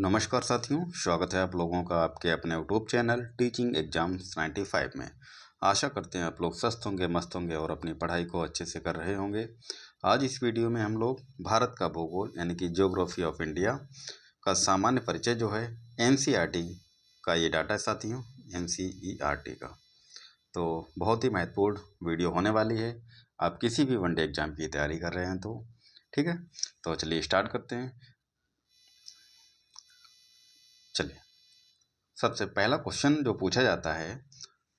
नमस्कार साथियों, स्वागत है आप लोगों का आपके अपने यूट्यूब चैनल टीचिंग एग्जाम्स 95 में। आशा करते हैं आप लोग स्वस्थ होंगे, मस्त होंगे और अपनी पढ़ाई को अच्छे से कर रहे होंगे। आज इस वीडियो में हम लोग भारत का भूगोल यानी कि ज्योग्राफी ऑफ इंडिया का सामान्य परिचय जो है एनसीईआरटी का ये डाटा है साथियों, एनसीईआरटी का। तो बहुत ही महत्वपूर्ण वीडियो होने वाली है। आप किसी भी वनडे एग्जाम की तैयारी कर रहे हैं तो ठीक है। तो चलिए स्टार्ट करते हैं। चलिए, सबसे पहला क्वेश्चन जो पूछा जाता है,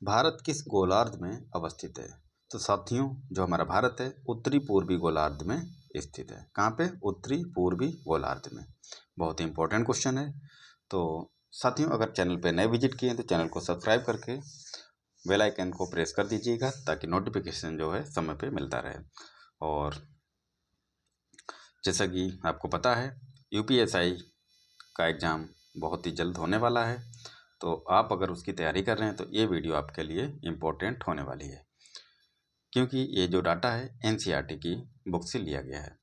भारत किस गोलार्ध में अवस्थित है? तो साथियों, जो हमारा भारत है उत्तरी पूर्वी गोलार्ध में स्थित है। कहाँ पे? उत्तरी पूर्वी गोलार्ध में। बहुत ही इंपॉर्टेंट क्वेश्चन है। तो साथियों, अगर चैनल पे नए विजिट किए हैं तो चैनल को सब्सक्राइब करके बेल आइकन को प्रेस कर दीजिएगा ताकि नोटिफिकेशन जो है समय पे मिलता रहे। और जैसा कि आपको पता है, यूपीएसआई का एग्ज़ाम बहुत ही जल्द होने वाला है। तो आप अगर उसकी तैयारी कर रहे हैं तो ये वीडियो आपके लिए इम्पोर्टेंट होने वाली है, क्योंकि ये जो डाटा है एनसीईआरटी की बुक से लिया गया है।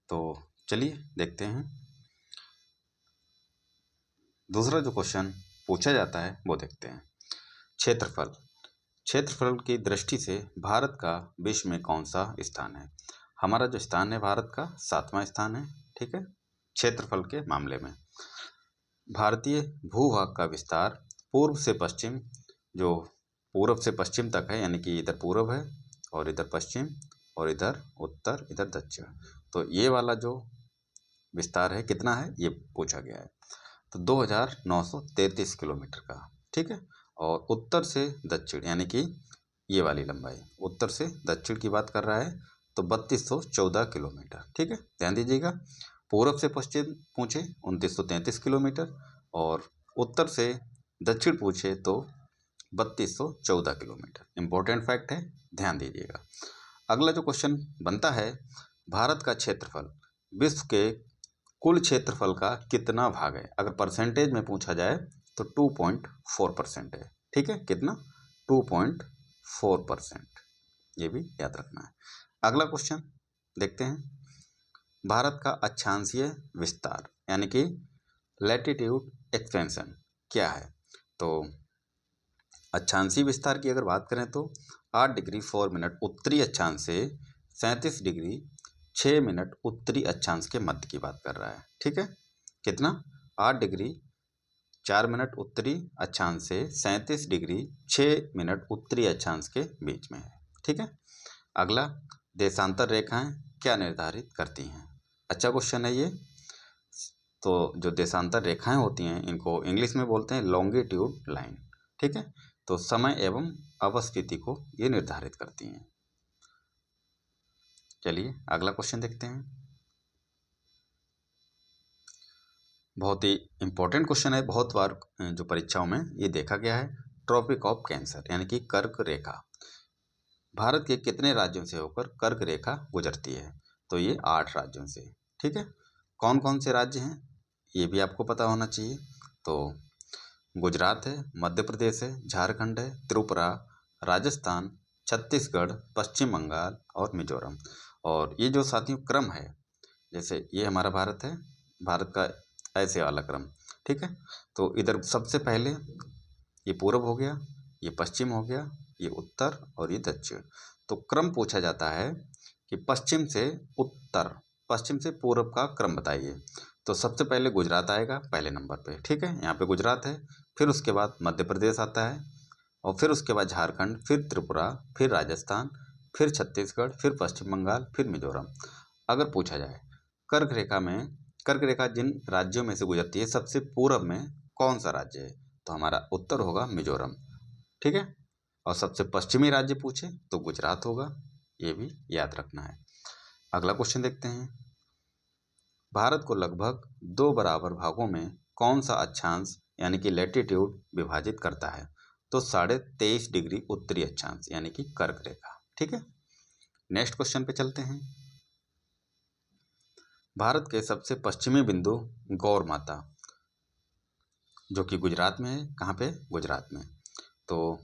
तो चलिए देखते हैं। दूसरा जो क्वेश्चन पूछा जाता है वो देखते हैं। क्षेत्रफल। क्षेत्रफल की दृष्टि से भारत का विश्व में कौन सा स्थान है? हमारा जो स्थान है भारत का 7वां स्थान है। ठीक है, क्षेत्रफल के मामले में भारतीय भूभाग का विस्तार पूर्व से पश्चिम, जो पूर्व से पश्चिम तक है, यानी कि इधर पूर्व है और इधर पश्चिम और इधर उत्तर, इधर दक्षिण। तो ये वाला जो विस्तार है कितना है ये पूछा गया है। तो 2933 किलोमीटर का। ठीक है, और उत्तर से दक्षिण यानी कि ये वाली लंबाई उत्तर से दक्षिण की बात कर रहा है तो 3214 किलोमीटर। ठीक है, ध्यान दीजिएगा। पूर्व से पश्चिम पूछे 2933 किलोमीटर और उत्तर से दक्षिण पूछे तो 3214 किलोमीटर। इंपॉर्टेंट फैक्ट है, ध्यान दीजिएगा। अगला जो क्वेश्चन बनता है, भारत का क्षेत्रफल विश्व के कुल क्षेत्रफल का कितना भाग है? अगर परसेंटेज में पूछा जाए तो 2.4% है। ठीक है, कितना? 2.4%। ये भी याद रखना है। अगला क्वेश्चन देखते हैं। भारत का अक्षांशीय विस्तार यानी कि लैटिट्यूड एक्सपेंशन क्या है? तो अक्षांशीय विस्तार की अगर बात करें तो 8 डिग्री 4 मिनट उत्तरी अक्षांश से 37 डिग्री 6 मिनट उत्तरी अक्षांश के मध्य की बात कर रहा है। ठीक है, कितना? 8 डिग्री 4 मिनट उत्तरी अक्षांश से 37 डिग्री 6 मिनट उत्तरी अक्षांश के बीच में है। ठीक है। अगला, देशांतर रेखाएं क्या निर्धारित करती हैं? अच्छा क्वेश्चन है ये। तो जो देशांतर रेखाएं होती हैं इनको इंग्लिश में बोलते हैं लॉन्गिट्यूड लाइन। ठीक है, तो समय एवं अवस्थिति को ये निर्धारित करती हैं। चलिए अगला क्वेश्चन देखते हैं। बहुत ही इंपॉर्टेंट क्वेश्चन है, बहुत बार जो परीक्षाओं में ये देखा गया है। ट्रॉपिक ऑफ कैंसर यानी कि कर्क रेखा भारत के कितने राज्यों से होकर कर्क रेखा गुजरती है? तो ये 8 राज्यों से। ठीक है, कौन कौन से राज्य हैं ये भी आपको पता होना चाहिए। तो गुजरात है, मध्य प्रदेश है, झारखंड है, त्रिपुरा, राजस्थान, छत्तीसगढ़, पश्चिम बंगाल और मिजोरम। और ये जो साथियों क्रम है, जैसे ये हमारा भारत है, भारत का ऐसे वाला क्रम। ठीक है, तो इधर सबसे पहले ये पूर्व हो गया, ये पश्चिम हो गया, ये उत्तर और ये दक्षिण। तो क्रम पूछा जाता है कि पश्चिम से उत्तर, पश्चिम से पूर्व का क्रम बताइए। तो सबसे पहले गुजरात आएगा पहले नंबर पे। ठीक है, यहाँ पे गुजरात है, फिर उसके बाद मध्य प्रदेश आता है और फिर उसके बाद झारखंड, फिर त्रिपुरा, फिर राजस्थान, फिर छत्तीसगढ़, फिर पश्चिम बंगाल, फिर मिजोरम। अगर पूछा जाए कर्क रेखा में, कर्क रेखा जिन राज्यों में से गुजरती है सबसे पूर्व में कौन सा राज्य है? तो हमारा उत्तर होगा मिजोरम। ठीक है, और सबसे पश्चिमी राज्य पूछे तो गुजरात होगा, ये भी याद रखना है। अगला क्वेश्चन देखते हैं। भारत को लगभग 2 बराबर भागों में कौन सा अक्षांश यानी कि लैटिट्यूड विभाजित करता है? तो 23.5 डिग्री उत्तरी अक्षांश यानी कि कर्क रेखा। ठीक है, नेक्स्ट क्वेश्चन पे चलते हैं। भारत के सबसे पश्चिमी बिंदु गौर माता जो कि गुजरात में है। कहाँ पे? गुजरात में। तो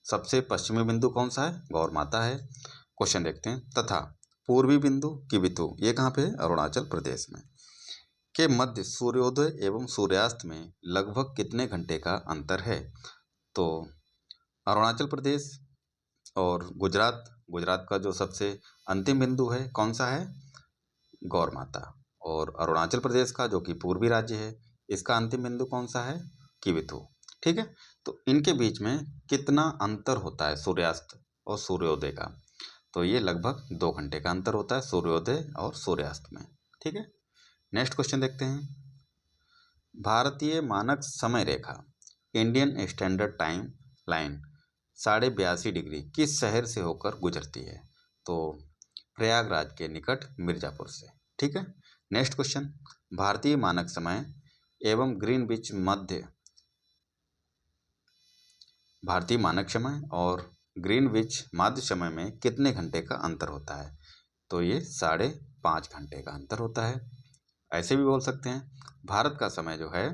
सबसे पश्चिमी बिंदु कौन सा है? गौर माता है। क्वेश्चन देखते हैं। तथा पूर्वी बिंदु किबिथु ये कहाँ पे है? अरुणाचल प्रदेश में। के मध्य सूर्योदय एवं सूर्यास्त में लगभग कितने घंटे का अंतर है? तो अरुणाचल प्रदेश और गुजरात, गुजरात का जो सबसे अंतिम बिंदु है कौन सा है? गौर माता। और अरुणाचल प्रदेश का जो कि पूर्वी राज्य है, इसका अंतिम बिंदु कौन सा है? किविथु। ठीक है, तो इनके बीच में कितना अंतर होता है सूर्यास्त और सूर्योदय का? तो ये लगभग 2 घंटे का अंतर होता है सूर्योदय और सूर्यास्त में। ठीक है, नेक्स्ट क्वेश्चन देखते हैं। भारतीय मानक समय रेखा Indian standard time line 82.5 degree किस शहर से होकर गुजरती है? तो प्रयागराज के निकट मिर्जापुर से। ठीक है, नेक्स्ट क्वेश्चन। भारतीय मानक समय एवं ग्रीनविच मध्य भारतीय मानक समय और ग्रीनविच माध्य समय में कितने घंटे का अंतर होता है? तो ये 5.5 घंटे का अंतर होता है। ऐसे भी बोल सकते हैं भारत का समय जो है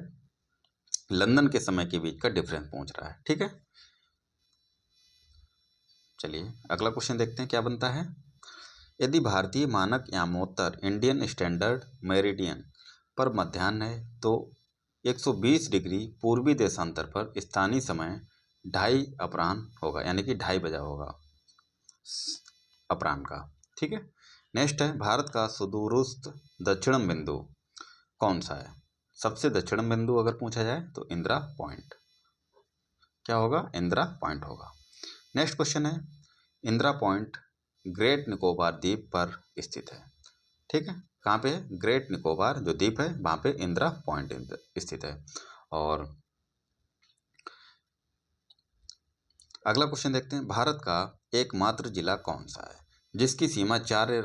लंदन के समय के बीच का डिफरेंस पहुंच रहा है। ठीक है, चलिए अगला क्वेश्चन देखते हैं क्या बनता है। यदि भारतीय मानक यामोत्तर इंडियन स्टैंडर्ड मेरिडियन पर मध्याह्न है तो 120 डिग्री पूर्वी देशांतर पर स्थानीय समय 2:30 अपराह्न होगा, यानी कि 2:30 बजा होगा अपराह्न का। ठीक है, नेक्स्ट है भारत का सुदूरस्थ दक्षिणम बिंदु कौन सा है? सबसे दक्षिणम बिंदु अगर पूछा जाए तो इंदिरा पॉइंट। क्या होगा? इंदिरा पॉइंट होगा। नेक्स्ट क्वेश्चन है इंदिरा पॉइंट ग्रेट निकोबार द्वीप पर स्थित है। ठीक है, कहाँ पे है? ग्रेट निकोबार जो द्वीप है वहाँ पे इंदिरा पॉइंट स्थित है। और अगला क्वेश्चन देखते हैं भारत का एकमात्र जिला कौन सा है जिसकी सीमा 4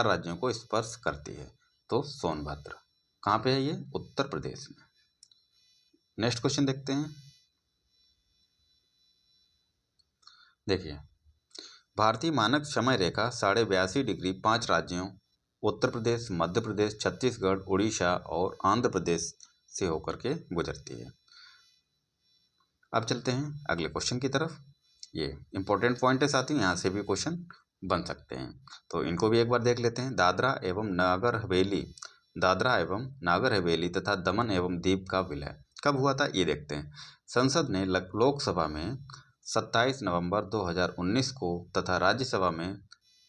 राज्यों को स्पर्श करती है? तो सोनभद्र। कहाँ पे है ये? उत्तर प्रदेश में। नेक्स्ट क्वेश्चन देखते हैं। देखिए भारतीय मानक समय रेखा 82.5 डिग्री 5 राज्यों उत्तर प्रदेश, मध्य प्रदेश, छत्तीसगढ़, उड़ीसा और आंध्र प्रदेश से होकर के गुजरती है। अब चलते हैं अगले क्वेश्चन की तरफ। ये इंपॉर्टेंट पॉइंट है साथियों, यहाँ से भी क्वेश्चन बन सकते हैं, तो इनको भी एक बार देख लेते हैं। दादरा एवं नागर हवेली तथा दमन एवं दीव का विलय कब हुआ था, ये देखते हैं। संसद ने लोकसभा में 27 नवंबर 2019 को तथा राज्यसभा में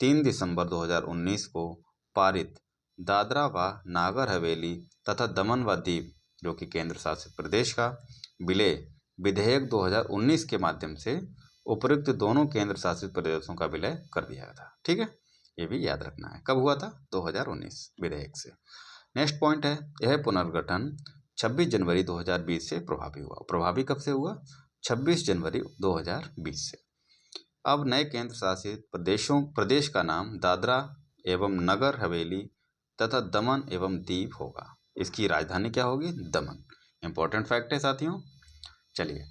3 दिसंबर 2019 को पारित दादरा व नागर हवेली तथा दमन व दीव जो कि केंद्र शासित प्रदेश का विलय विधेयक 2019 के माध्यम से उपयुक्त दोनों केंद्र शासित प्रदेशों का विलय कर दिया था। ठीक है, ये भी याद रखना है। कब हुआ था? 2019 विधेयक से। नेक्स्ट पॉइंट है यह पुनर्गठन 26 जनवरी 2020 से प्रभावी हुआ। प्रभावी कब से हुआ? 26 जनवरी 2020 से। अब नए केंद्र शासित प्रदेश का नाम दादरा एवं नगर हवेली तथा दमन एवं दीव होगा। इसकी राजधानी क्या होगी? दमन। इंपॉर्टेंट फैक्ट है साथियों। चलिए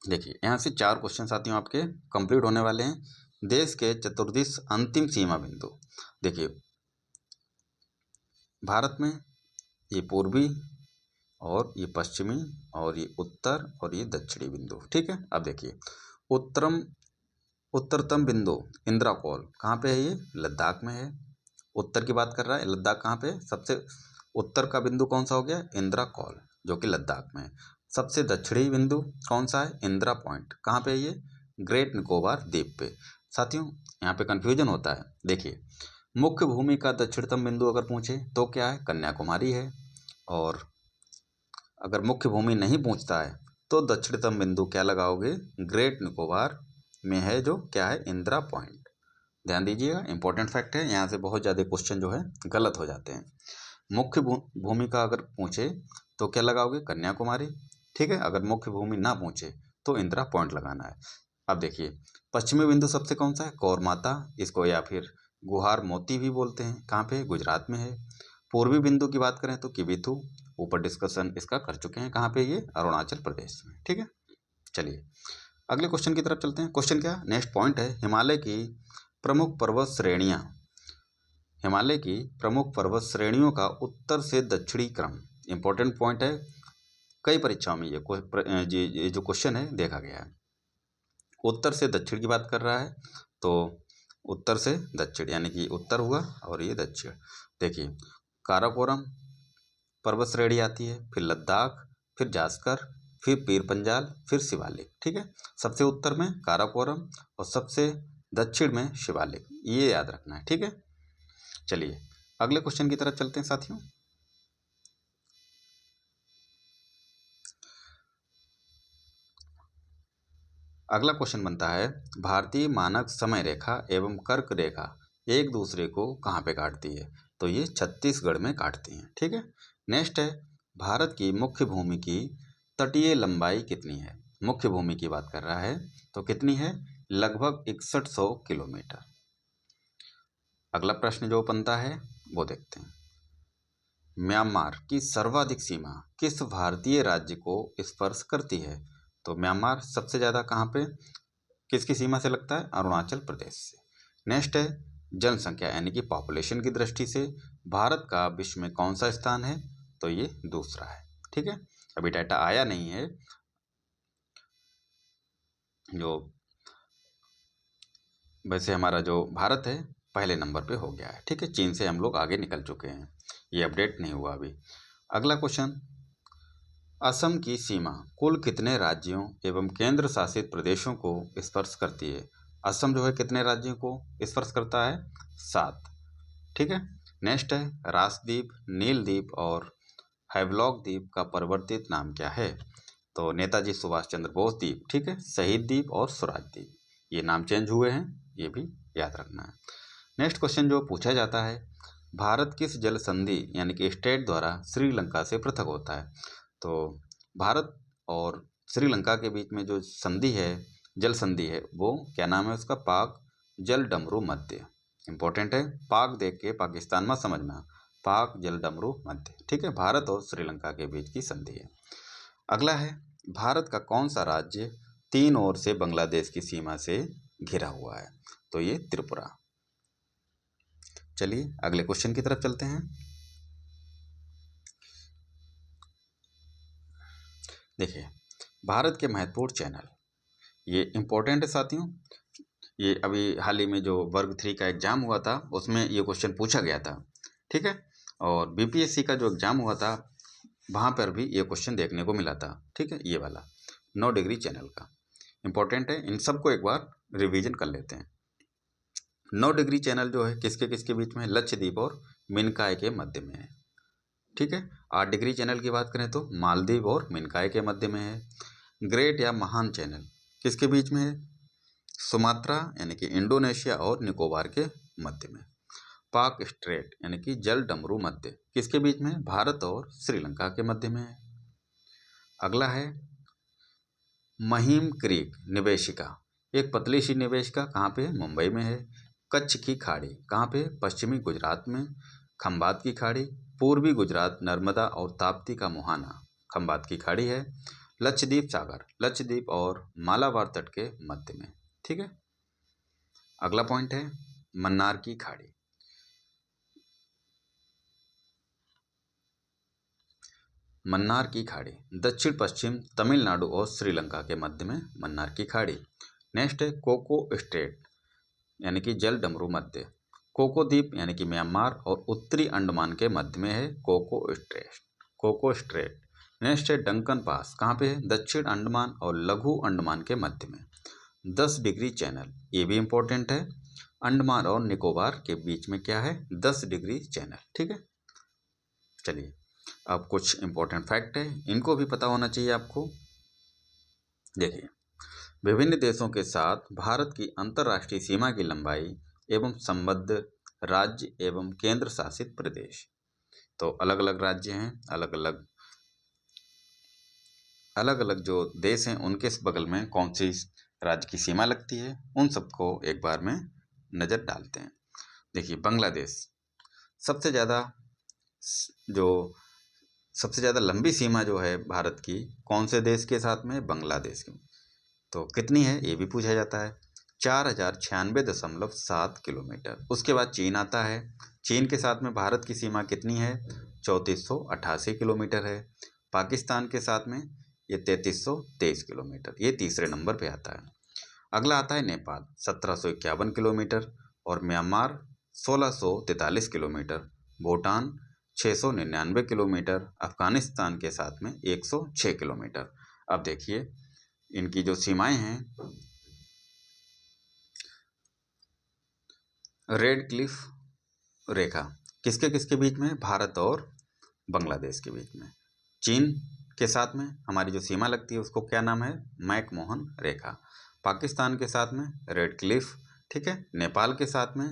देखिए यहाँ से 4 क्वेश्चन साथियों आपके कंप्लीट होने वाले हैं। देश के चतुर्दिश अंतिम सीमा बिंदु। देखिए भारत में ये पूर्वी और ये पश्चिमी और ये उत्तर और ये दक्षिणी बिंदु। ठीक है, अब देखिए उत्तरतम बिंदु इंदिरा कॉल कहाँ पे है? ये लद्दाख में है। उत्तर की बात कर रहा है, लद्दाख कहाँ पे है? सबसे उत्तर का बिंदु कौन सा हो गया? इंदिरा कॉल जो कि लद्दाख में है। सबसे दक्षिणी बिंदु कौन सा है? इंदिरा पॉइंट। कहाँ पे है ये? ग्रेट निकोबार द्वीप पे। साथियों यहाँ पे कंफ्यूजन होता है। देखिए मुख्य भूमि का दक्षिणतम बिंदु अगर पूछे तो क्या है? कन्याकुमारी है। और अगर मुख्य भूमि नहीं पूछता है तो दक्षिणतम बिंदु क्या लगाओगे? ग्रेट निकोबार में है जो क्या है? इंदिरा पॉइंट। ध्यान दीजिएगा, इंपॉर्टेंट फैक्ट है, यहाँ से बहुत ज़्यादा क्वेश्चन जो है गलत हो जाते हैं। मुख्य भूमि का अगर पूछे तो क्या लगाओगे? कन्याकुमारी। ठीक है, अगर मुख्य भूमि ना पूछे तो इंदिरा पॉइंट लगाना है। अब देखिए पश्चिमी बिंदु सबसे कौन सा है? कौर माता, इसको या फिर गुहार मोती भी बोलते हैं। कहाँ पे? गुजरात में है। पूर्वी बिंदु की बात करें तो किबिथु, ऊपर डिस्कशन इसका कर चुके हैं। कहाँ पे? ये अरुणाचल प्रदेश में। ठीक है, चलिए अगले क्वेश्चन की तरफ चलते हैं। क्वेश्चन क्या? नेक्स्ट पॉइंट है हिमालय की प्रमुख पर्वत श्रेणियाँ। हिमालय की प्रमुख पर्वत श्रेणियों का उत्तर से दक्षिणी क्रम। इंपॉर्टेंट पॉइंट है, कई परीक्षाओं में ये जो क्वेश्चन है देखा गया है। उत्तर से दक्षिण की बात कर रहा है तो उत्तर से दक्षिण, यानी कि उत्तर हुआ और ये दक्षिण। देखिए काराकोरम पर्वत श्रेणी आती है, फिर लद्दाख, फिर जास्कर, फिर पीर पंजाल, फिर शिवालिक। ठीक है, सबसे उत्तर में काराकोरम और सबसे दक्षिण में शिवालिक, ये याद रखना है। ठीक है, चलिए अगले क्वेश्चन की तरफ चलते हैं साथियों। अगला क्वेश्चन बनता है, भारतीय मानक समय रेखा एवं कर्क रेखा एक दूसरे को कहाँ पे काटती है? तो ये छत्तीसगढ़ में काटती हैं। ठीक है, नेक्स्ट है, भारत की मुख्य भूमि की तटीय लंबाई कितनी है? मुख्य भूमि की बात कर रहा है तो कितनी है? लगभग 6100 किलोमीटर। अगला प्रश्न जो बनता है वो देखते हैं, म्यांमार की सर्वाधिक सीमा किस भारतीय राज्य को स्पर्श करती है? तो म्यांमार सबसे ज़्यादा कहाँ पे किसकी सीमा से लगता है? अरुणाचल प्रदेश से। नेक्स्ट है, जनसंख्या यानी कि पॉपुलेशन की दृष्टि से भारत का विश्व में कौन सा स्थान है? तो ये दूसरा है। ठीक है, अभी डाटा आया नहीं है, जो वैसे हमारा जो भारत है पहले नंबर पे हो गया है। ठीक है, चीन से हम लोग आगे निकल चुके हैं, ये अपडेट नहीं हुआ अभी। अगला क्वेश्चन, असम की सीमा कुल कितने राज्यों एवं केंद्र शासित प्रदेशों को स्पर्श करती है? असम जो है कितने राज्यों को स्पर्श करता है? 7। ठीक है, नेक्स्ट है, रासद्वीप, नील द्वीप और हैवलॉक द्वीप का परिवर्तित नाम क्या है? तो नेताजी सुभाष चंद्र बोस द्वीप। ठीक है, शहीद द्वीप और स्वराज द्वीप, ये नाम चेंज हुए हैं, ये भी याद रखना है। नेक्स्ट क्वेश्चन जो पूछा जाता है, भारत किस जल संधि यानी कि स्टेट द्वारा श्रीलंका से पृथक होता है? तो भारत और श्रीलंका के बीच में जो संधि है, जल संधि है, वो क्या नाम है उसका? पाक जल डमरू मध्य। इंपॉर्टेंट है, पाक देख के पाकिस्तान में समझना, पाक जल डमरू मध्य। ठीक है, भारत और श्रीलंका के बीच की संधि है। अगला है, भारत का कौन सा राज्य तीन ओर से बांग्लादेश की सीमा से घिरा हुआ है? तो ये त्रिपुरा। चलिए अगले क्वेश्चन की तरफ चलते हैं। देखिए भारत के महत्वपूर्ण चैनल, ये इम्पोर्टेंट है साथियों। ये अभी हाल ही में जो वर्ग 3 का एग्जाम हुआ था उसमें ये क्वेश्चन पूछा गया था। ठीक है, और बीपीएससी का जो एग्जाम हुआ था वहाँ पर भी ये क्वेश्चन देखने को मिला था। ठीक है, ये वाला 9 डिग्री चैनल का इम्पोर्टेंट है, इन सबको एक बार रिवीजन कर लेते हैं। 9 डिग्री चैनल जो है किसके किसके बीच में है? लक्षद्वीप और मिनकाय के मध्य में है। ठीक है, 8 डिग्री चैनल की बात करें तो मालदीव और मिनकाय के मध्य में है। ग्रेट या महान चैनल किसके बीच में है? सुमात्रा यानी कि इंडोनेशिया और निकोबार के मध्य में। पाक स्ट्रेट यानी कि जल डमरू मध्य किसके बीच में? भारत और श्रीलंका के मध्य में है। अगला है, महिम क्रीक निवेशिका, एक पतली सी निवेशिका कहाँ पे है? मुंबई में है। कच्छ की खाड़ी कहाँ पे? पश्चिमी गुजरात में। खंबात की खाड़ी पूर्वी गुजरात, नर्मदा और ताप्ती का मुहाना, खंबात की खाड़ी है। लक्षद्वीप सागर लक्षद्वीप और मालाबार तट के मध्य में। ठीक है, अगला पॉइंट है, मन्नार की खाड़ी। मन्नार की खाड़ी दक्षिण पश्चिम तमिलनाडु और श्रीलंका के मध्य में मन्नार की खाड़ी। नेक्स्ट है, कोको स्ट्रेट यानी कि जल डमरू मध्य। कोको द्वीप यानी कि म्यांमार और उत्तरी अंडमान के मध्य में है Coco Strait. Coco Strait. Next है, डंकन पास कहाँ पे है? दक्षिण अंडमान और लघु अंडमान के मध्य में। 10 डिग्री चैनल, ये भी इंपॉर्टेंट है, अंडमान और निकोबार के बीच में क्या है? 10 डिग्री चैनल। ठीक है, चलिए अब कुछ इंपॉर्टेंट फैक्ट है, इनको भी पता होना चाहिए आपको। देखिए, विभिन्न देशों के साथ भारत की अंतर्राष्ट्रीय सीमा की लंबाई एवं संबद्ध राज्य एवं केंद्र शासित प्रदेश। तो अलग अलग राज्य हैं, अलग अलग जो देश हैं उनके बगल में कौन सी राज्य की सीमा लगती है, उन सबको एक बार में नज़र डालते हैं। देखिए बांग्लादेश सबसे ज़्यादा, जो सबसे ज़्यादा लंबी सीमा जो है भारत की कौन से देश के साथ में? बांग्लादेश की। तो कितनी है ये भी पूछा जाता है, 4096.7 किलोमीटर। उसके बाद चीन आता है, चीन के साथ में भारत की सीमा कितनी है? 3488 किलोमीटर है। पाकिस्तान के साथ में ये 3323 किलोमीटर, ये तीसरे नंबर पे आता है। अगला आता है नेपाल, 1751 किलोमीटर। और Myanmar 1643 kilometre, Bhutan 699 kilometre, Afghanistan के साथ में 106 किलोमीटर। अब देखिए इनकी जो सीमाएं हैं, रेड क्लिफ रेखा किसके किसके बीच में? भारत और बांग्लादेश के बीच में। चीन के साथ में हमारी जो सीमा लगती है उसको क्या नाम है? मैकमोहन रेखा। पाकिस्तान के साथ में रेड क्लिफ, ठीक है। नेपाल के साथ में,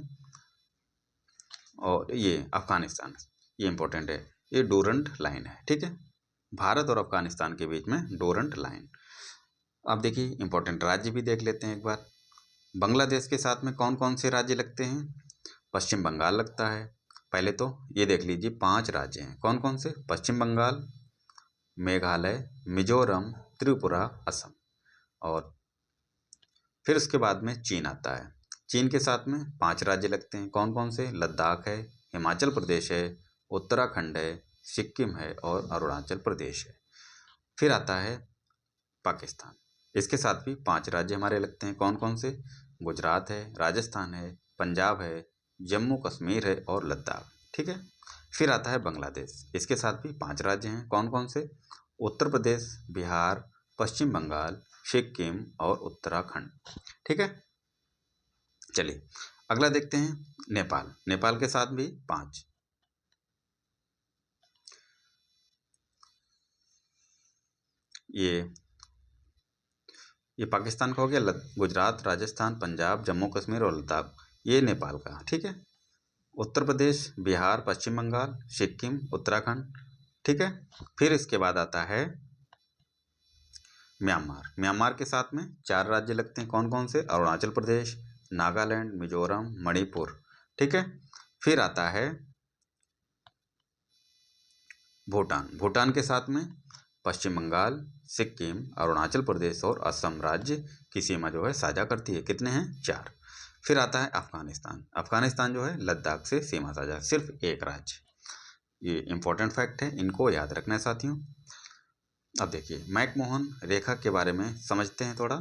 और ये अफगानिस्तान, ये इंपॉर्टेंट है, ये डोरंट लाइन है, ठीक है। भारत और अफगानिस्तान के बीच में डोरंट लाइन। अब देखिए इंपॉर्टेंट राज्य भी देख लेते हैं एक बार। बांग्लादेश के साथ में कौन कौन से राज्य लगते हैं? पश्चिम बंगाल लगता है। पहले तो ये देख लीजिए 5 राज्य हैं, कौन कौन से? पश्चिम बंगाल, मेघालय, मिजोरम, त्रिपुरा, असम। और फिर उसके बाद में चीन आता है। चीन के साथ में 5 राज्य लगते हैं, कौन कौन से? लद्दाख है, हिमाचल प्रदेश है, उत्तराखंड है, सिक्किम है और अरुणाचल प्रदेश है। फिर आता है पाकिस्तान, इसके साथ भी 5 राज्य हमारे लगते हैं, कौन कौन से? गुजरात है, राजस्थान है, पंजाब है, जम्मू कश्मीर है और लद्दाख, ठीक है। फिर आता है बांग्लादेश, इसके साथ भी 5 राज्य हैं, कौन कौन से? उत्तर प्रदेश, बिहार, पश्चिम बंगाल, सिक्किम और उत्तराखंड, ठीक है। चलिए अगला देखते हैं नेपाल। नेपाल के साथ भी 5। ये पाकिस्तान का हो गया, गुजरात, राजस्थान, पंजाब, जम्मू कश्मीर और लद्दाख, ये नेपाल का, ठीक है। उत्तर प्रदेश, बिहार, पश्चिम बंगाल, सिक्किम, उत्तराखंड, ठीक है। फिर इसके बाद आता है म्यांमार। म्यांमार के साथ में 4 राज्य लगते हैं, कौन कौन से? अरुणाचल प्रदेश, नागालैंड, मिजोरम, मणिपुर, ठीक है। फिर आता है भूटान। भूटान के साथ में पश्चिम बंगाल, सिक्किम, अरुणाचल प्रदेश और असम राज्य की सीमा जो है साझा करती है। कितने हैं? 4। फिर आता है अफगानिस्तान। अफगानिस्तान जो है लद्दाख से सीमा साझा, सिर्फ एक राज्य। ये इंपॉर्टेंट फैक्ट है, इनको याद रखना है साथियों। अब देखिए मैकमोहन रेखा के बारे में समझते हैं थोड़ा।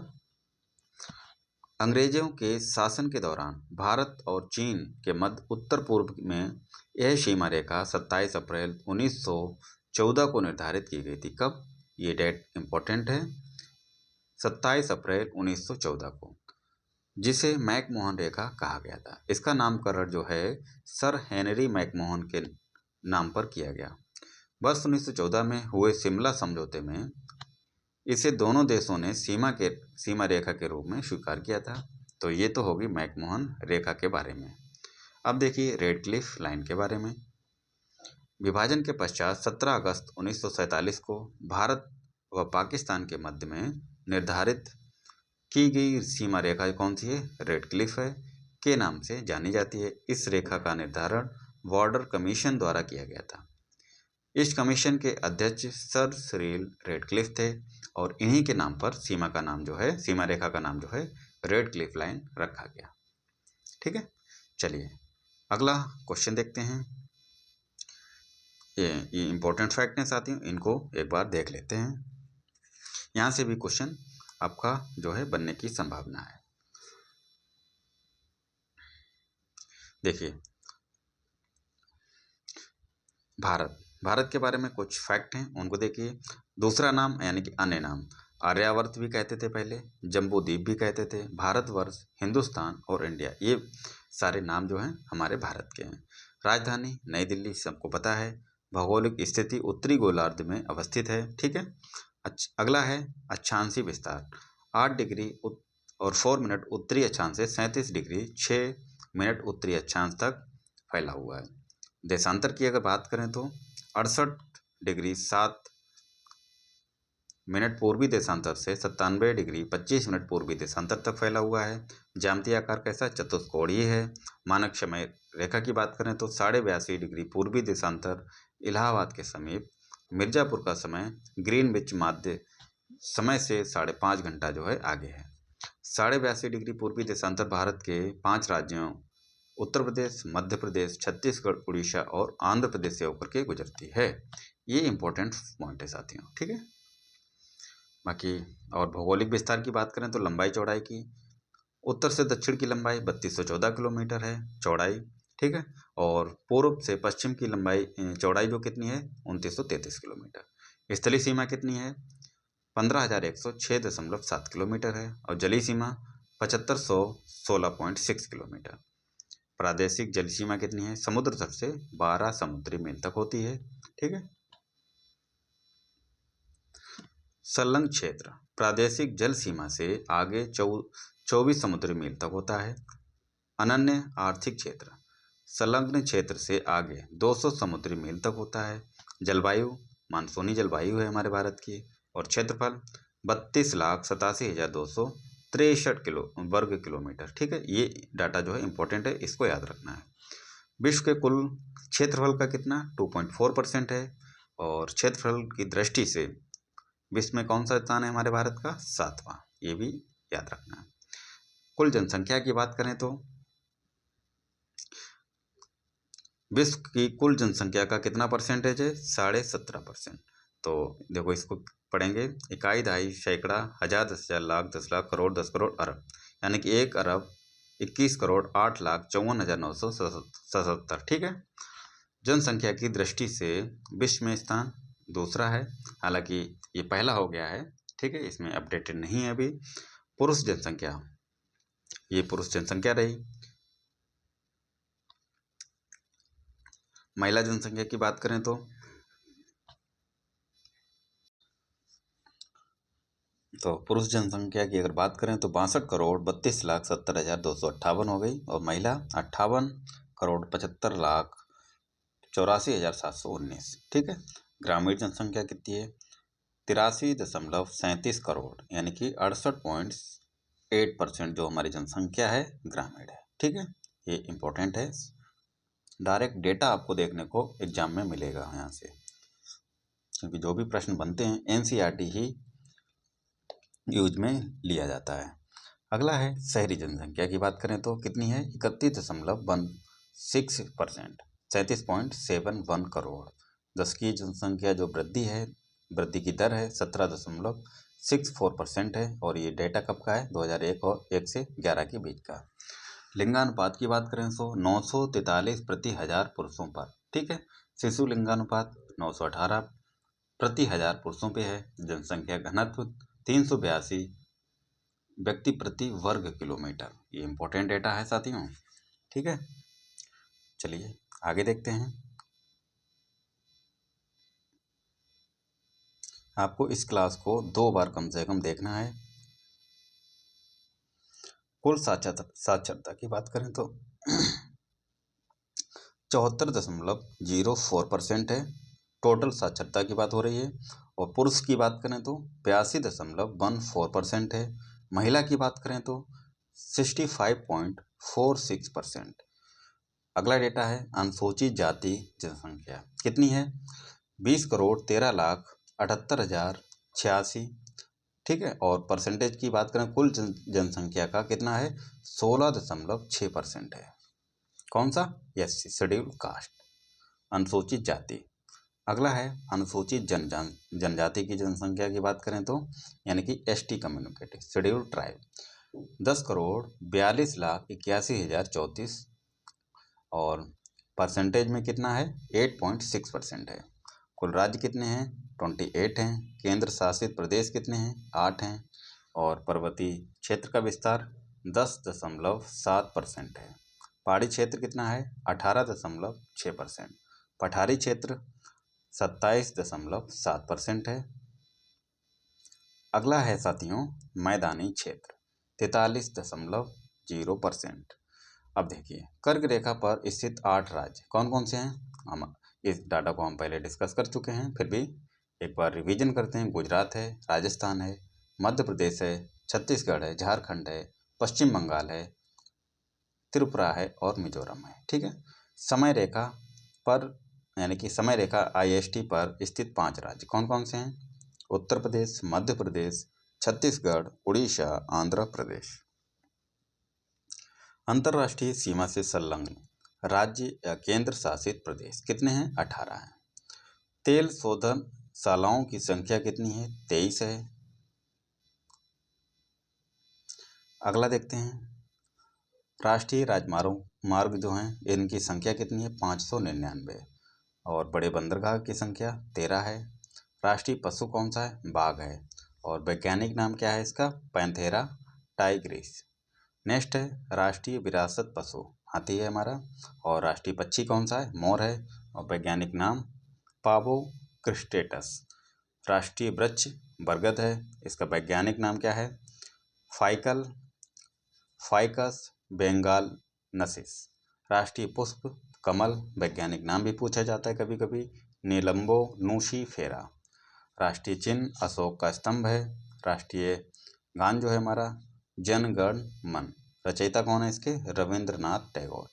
अंग्रेजों के शासन के दौरान भारत और चीन के मध्य उत्तर पूर्व में यह सीमा रेखा 27 अप्रैल 1914 को निर्धारित की गई थी। कब? ये डेट इंपॉर्टेंट है, 27 अप्रैल 1914 को, जिसे मैकमोहन रेखा कहा गया था। इसका नामकरण जो है सर हेनरी मैकमोहन के नाम पर किया गया। वर्ष 1914 में हुए शिमला समझौते में इसे दोनों देशों ने सीमा रेखा के रूप में स्वीकार किया था। तो ये तो होगी मैकमोहन रेखा के बारे में। अब देखिए रेड क्लिफ लाइन के बारे में। विभाजन के पश्चात 17 अगस्त 1947 को भारत व पाकिस्तान के मध्य में निर्धारित की गई सीमा रेखा कौन सी है? रेड क्लिफ है, के नाम से जानी जाती है। इस रेखा का निर्धारण बॉर्डर कमीशन द्वारा किया गया था। इस कमीशन के अध्यक्ष सर सिरिल रेडक्लिफ थे और इन्हीं के नाम पर सीमा रेखा का नाम जो है रेड क्लिफ लाइन रखा गया, ठीक है। चलिए अगला क्वेश्चन देखते हैं। ये इंपॉर्टेंट फैक्ट हैं साथियों, इनको एक बार देख लेते हैं। यहाँ से भी क्वेश्चन आपका जो है बनने की संभावना है। देखिए भारत के बारे में कुछ फैक्ट हैं, उनको देखिए। दूसरा नाम यानी कि अन्य नाम, आर्यावर्त भी कहते थे पहले, जम्बूद्वीप भी कहते थे, भारतवर्ष, हिंदुस्तान और इंडिया, ये सारे नाम जो हैं हमारे भारत के हैं। राजधानी नई दिल्ली सबको पता है। भौगोलिक स्थिति उत्तरी गोलार्ध में अवस्थित है, ठीक है। अगला है अक्षांशीय विस्तार, 8 डिग्री और 4 मिनट उत्तरी अक्षांश से 37 डिग्री 6 मिनट उत्तरी अक्षांश तक फैला हुआ है। देशांतर की अगर बात करें तो 68 डिग्री 7 मिनट पूर्वी देशांतर से 97 डिग्री 25 मिनट पूर्वी देशांतर तक फैला हुआ है। ज्यामितीय आकार कैसा? चतुष्कोणीय है। मानक समय रेखा की बात करें तो 82.5 डिग्री पूर्वी देशांतर इलाहाबाद के समीप, मिर्जापुर का समय ग्रीनविच माध्य समय से 5.5 घंटा जो है आगे है। 82.5 डिग्री पूर्वी देशांतर भारत के 5 राज्यों उत्तर प्रदेश, मध्य प्रदेश, छत्तीसगढ़, उड़ीसा और आंध्र प्रदेश से होकर के गुजरती है। ये इंपॉर्टेंट पॉइंट है साथियों, ठीक है। बाकी और भौगोलिक विस्तार की बात करें तो लंबाई चौड़ाई की उत्तर से दक्षिण की लंबाई 3214 किलोमीटर है चौड़ाई, ठीक है। और पूर्व से पश्चिम की लंबाई चौड़ाई जो कितनी है 2933 किलोमीटर। स्थलीय सीमा कितनी है 15,106.7 किलोमीटर है। और जलीय सीमा 7516.6 किलोमीटर। प्रादेशिक जल सीमा कितनी है समुद्र तट से 12 समुद्री मील तक होती है, ठीक है। संलग्न क्षेत्र प्रादेशिक जल सीमा से आगे 24 समुद्री मील तक होता है। अनन्य आर्थिक क्षेत्र संलग्न क्षेत्र से आगे 200 समुद्री मील तक होता है। जलवायु मानसूनी जलवायु है हमारे भारत की। और क्षेत्रफल 32,87,263 वर्ग किलोमीटर, ठीक है। ये डाटा जो है इंपॉर्टेंट है, इसको याद रखना है। विश्व के कुल क्षेत्रफल का कितना 2.4% है। और क्षेत्रफल की दृष्टि से विश्व में कौन सा स्थान है हमारे भारत का 7वां, ये भी याद रखना है। कुल जनसंख्या की बात करें तो विश्व की कुल जनसंख्या का कितना परसेंटेज है 17.5%। तो देखो इसको पढ़ेंगे इकाई दहाई सैकड़ा हजार 10,000 लाख 10 लाख करोड़ 10 करोड़ अरब, यानी कि 1 अरब 21 करोड़ 8,54,977, ठीक है। जनसंख्या की दृष्टि से विश्व में स्थान दूसरा है, हालांकि ये पहला हो गया है, ठीक है। इसमें अपडेटेड नहीं है अभी। पुरुष जनसंख्या, ये पुरुष जनसंख्या रही। महिला जनसंख्या की बात करें तो पुरुष जनसंख्या की अगर बात करें तो 62 करोड़ 32,70,258 हो गई। और महिला 58 करोड़ 75 लाख 84,719, ठीक है। ग्रामीण जनसंख्या कितनी है 83.37 करोड़, यानी कि 68.8% जो हमारी जनसंख्या है ग्रामीण है, ठीक है। ये इंपॉर्टेंट है, डायरेक्ट डेटा आपको देखने को एग्जाम में मिलेगा यहाँ से, क्योंकि जो भी प्रश्न बनते हैं एनसीईआरटी ही यूज में लिया जाता है। अगला है शहरी जनसंख्या की बात करें तो कितनी है 31.16%, 37.71 करोड़। 10 की जनसंख्या जो वृद्धि है, वृद्धि की दर है 17.64% है। और ये डेटा कब का है 2001 और 1 से 11 के बीच का। लिंगानुपात की बात करें तो 943 प्रति हजार पुरुषों पर, ठीक है। शिशु लिंगानुपात 918 प्रति हजार पुरुषों पे है। जनसंख्या घनत्व 382 व्यक्ति प्रति वर्ग किलोमीटर। ये इंपॉर्टेंट डेटा है साथियों, ठीक है। चलिए आगे देखते हैं। आपको इस क्लास को 2 बार कम से कम देखना है। कुल साक्षरता की बात करें तो 74.04% है, टोटल साक्षरता की बात हो रही है। और पुरुष की बात करें तो 82.14% है। महिला की बात करें तो 65.46%। अगला डेटा है अनुसूचित जाति जनसंख्या कितनी है 20 करोड़ 13 लाख 78,086, ठीक है। और परसेंटेज की बात करें कुल जनसंख्या का कितना है 16.6% है। कौन सा एससी शेड्यूल्ड कास्ट, अनुसूचित जाति। अगला है अनुसूचित जनजाति की जनसंख्या की बात करें तो यानी कि ST community scheduled tribe 10 crore 42 lakh 81,034। और परसेंटेज में कितना है 8.6% है। कुल राज्य कितने हैं 28 हैं। केंद्र शासित प्रदेश कितने हैं 8 हैं। और पर्वतीय क्षेत्र का विस्तार 10.7% है। पहाड़ी क्षेत्र कितना है 18.6%। पठारी क्षेत्र 27.7% है। अगला है साथियों मैदानी क्षेत्र 43.0%। अब देखिए कर्क रेखा पर स्थित 8 राज्य कौन कौन से हैं। हम इस डाटा को हम पहले डिस्कस कर चुके हैं, फिर भी एक बार रिवीजन करते हैं। गुजरात है, राजस्थान है, मध्य प्रदेश है, छत्तीसगढ़ है, झारखंड है, पश्चिम बंगाल है, त्रिपुरा है और मिजोरम है, ठीक है। समय रेखा पर यानी कि समय रेखा IST पर स्थित 5 राज्य कौन कौन से हैं। उत्तर प्रदेश, मध्य प्रदेश, छत्तीसगढ़, उड़ीसा, आंध्र प्रदेश। अंतर्राष्ट्रीय सीमा से संलग्न राज्य या केंद्र शासित प्रदेश कितने हैं 18 हैं। तेल शोधनशालाओं की संख्या कितनी है 23 है। अगला देखते हैं राष्ट्रीय मार्ग जो हैं इनकी संख्या कितनी है? 599। और बड़े बंदरगाह की संख्या 13 है। राष्ट्रीय पशु कौन सा है? बाघ है। और वैज्ञानिक नाम क्या है इसका? Panthera Tigris. नेक्स्ट है राष्ट्रीय विरासत पशु हाथी है हमारा। और राष्ट्रीय पक्षी कौन सा है? मोर है। और वैज्ञानिक नाम पावो क्रिस्टेटस। राष्ट्रीय वृक्ष बरगद है। इसका वैज्ञानिक नाम क्या है? फाइकस बेंगालनसिस। राष्ट्रीय पुष्प कमल। वैज्ञानिक नाम भी पूछा जाता है कभी कभी, नीलम्बो नूशीफेरा। राष्ट्रीय चिन्ह अशोक का स्तंभ है। राष्ट्रीय गान जो है हमारा जन गण मन। रचयिता कौन है इसके? रविंद्रनाथ टैगोर।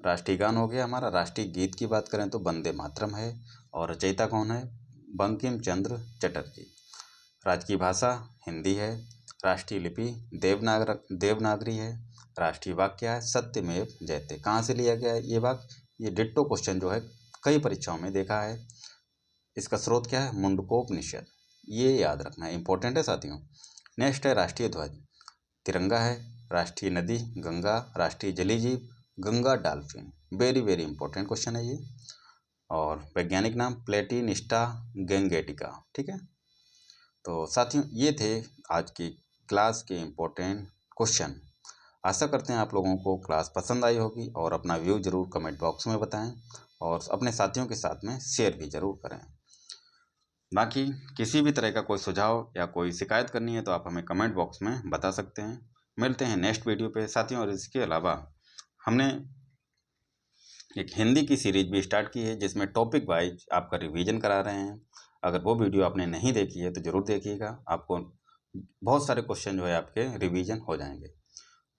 राष्ट्रीय गान हो गया हमारा। राष्ट्रीय गीत की बात करें तो वंदे मातरम है। और रचयिता कौन है? बंकिम चंद्र चटर्जी। राजकीय भाषा हिंदी है। राष्ट्रीय लिपि देवनागरी है। राष्ट्रीय वाक्य क्या है? सत्यमेव जयते। कहाँ से लिया गया है ये वाक्य? ये डिट्टो क्वेश्चन जो है कई परीक्षाओं में देखा है। इसका स्रोत क्या है? मुंडकोपनिषद। ये याद रखना है, इंपॉर्टेंट है साथियों। नेक्स्ट है राष्ट्रीय ध्वज तिरंगा है। राष्ट्रीय नदी गंगा। राष्ट्रीय जलीय जीव Ganga dolphin. Very very important question है ये। और वैज्ञानिक नाम प्लेटिनिस्टा गैंगेटिका। ठीक है, तो साथियों ये थे आज की क्लास के इम्पोर्टेंट क्वेश्चन। आशा करते हैं आप लोगों को क्लास पसंद आई होगी और अपना व्यू ज़रूर कमेंट बॉक्स में बताएं और अपने साथियों के साथ में शेयर भी ज़रूर करें। बाकी किसी भी तरह का कोई सुझाव या कोई शिकायत करनी है तो आप हमें कमेंट बॉक्स में बता सकते हैं। मिलते हैं नेक्स्ट वीडियो पे साथियों। और इसके अलावा हमने एक हिंदी की सीरीज भी स्टार्ट की है जिसमें टॉपिक वाइज आपका रिवीजन करा रहे हैं। अगर वो वीडियो आपने नहीं देखी है तो ज़रूर देखिएगा, आपको बहुत सारे क्वेश्चन जो है आपके रिवीजन हो जाएंगे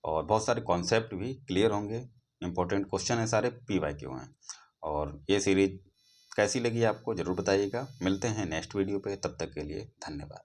और बहुत सारे कॉन्सेप्ट भी क्लियर होंगे। इंपॉर्टेंट क्वेश्चन है सारे, PYQ हैं। और ये सीरीज कैसी लगी आपको ज़रूर बताइएगा। मिलते हैं नेक्स्ट वीडियो पे, तब तक के लिए धन्यवाद।